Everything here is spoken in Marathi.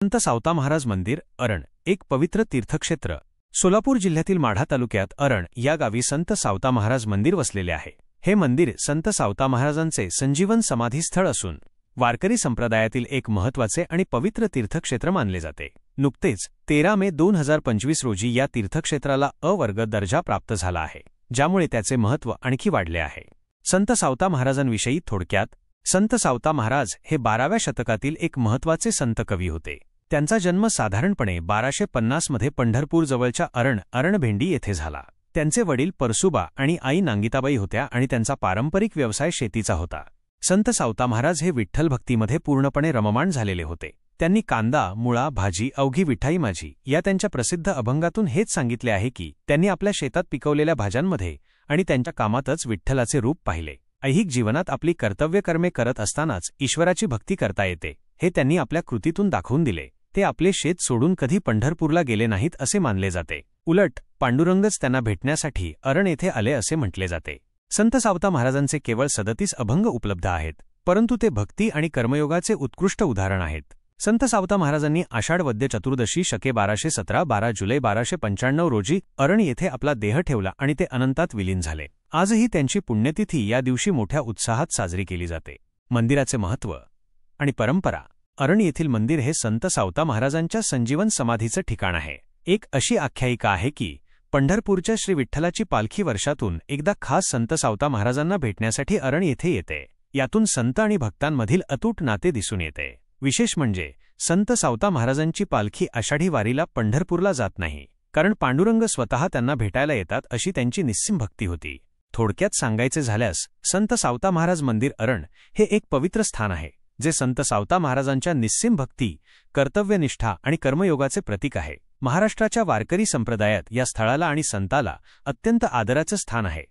संत सावता महाराज मंदिर अरण एक पवित्र तीर्थक्षेत्र सोलापूर जिल्ह्यातील माढा तालुक्यात अरण या गावी संत सावता महाराज मंदिर वसलेले आहे। हे मंदिर संत सावता महाराजांचे संजीवन समाधीस्थळ असून वारकरी संप्रदायातील एक महत्त्वाचे आणि पवित्र तीर्थक्षेत्र मानले जाते। नुकतेच 13 मे 2025 रोजी या तीर्थक्षेत्राला अ वर्ग दर्जा प्राप्त झाला आहे, ज्यामुळे त्याचे महत्त्व आणखी वाढले आहे। संत सावता महाराजांविषयी थोडक्यात, संत सावता महाराज हे 12व्या शतकातील एक महत्त्वाचे संत कवी होते। त्यांचा जन्म साधारणपणे 1250 मध्ये पंढरपूर जवळच्या अरणभेंडी येथे झाला। त्यांचे वडील परसुबा आणि आई नांगिताबाई होत्या आणि त्यांचा पारंपरिक व्यवसाय शेतीचा होता। संत सावता महाराज हे विठ्ठल भक्तीमध्ये पूर्णपणे रममाण झालेले होते। त्यांनी कांदा, मुळा, भाजी, अवघी विठाई माझी या त्यांच्या प्रसिद्ध अभंगातून हेच सांगितले आहे की त्यांनी आपल्या शेतात पिकवलेल्या भाज्यांमध्ये आणि त्यांच्या कामातच विठ्ठलाचे रूप पाहिले। ऐहिक जीवनात आपली कर्तव्यकर्मे करत असतानाच ईश्वराची भक्ती करता येते, हे त्यांनी आपल्या कृतीतून दाखवून दिले। ते आपले शेत सोडून कधी पंढरपूरला गेले नाहीत असे मानले जाते। उलट पांडुरंगच त्यांना भेटण्यासाठी अरण येथे आले असे म्हटले जाते। संत सावता महाराजांचे केवळ 37 अभंग उपलब्ध आहेत, परंतु ते भक्ती आणि कर्मयोगाचे उत्कृष्ट उदाहरण आहेत। संत सावता महाराजांनी आषाढ वद्य चतुर्दशी शके 1217 12 जुलै 1295 रोजी अरण येथे आपला देह ठेवला आणि ते अनंतात विलीन झाले। आजही त्यांची पुण्यतिथी या दिवशी मोठ्या उत्साहात साजरी केली जाते। मंदिराचे महत्त्व आणि परंपरा। अरण येथील मंदिर हे संत सावता महाराजांच्या संजीवन समाधीचे ठिकाण आहे। एक अशी आख्यायिका आहे की पंढरपूरच्या श्री विठ्ठलाची पालखी वर्षातून एकदा खास संत सावता महाराजांना भेटण्यासाठी अरण येथे येते। यातून संत आणि भक्तांमधील अतूट नाते दिसून येते। विशेष म्हणजे संत सावता महाराजांची पालखी आषाढी वारीला पंढरपूरला जात नाही, कारण पांडुरंग स्वतः त्यांना भेटायला येतात अशी त्यांची निस्सीम भक्ती होती। थोडक्यात सांगायचे झाल्यास संत सावता महाराज मंदिर अरण हे एक पवित्र स्थान आहे, जे संत सावता महाराजांच्या निस्सीम भक्ती, कर्तव्यनिष्ठा आणि कर्मयोगाचे प्रतीक आहे। महाराष्ट्राच्या वारकरी संप्रदायात या स्थळाला आणि संताला अत्यंत आदराचे स्थान आहे।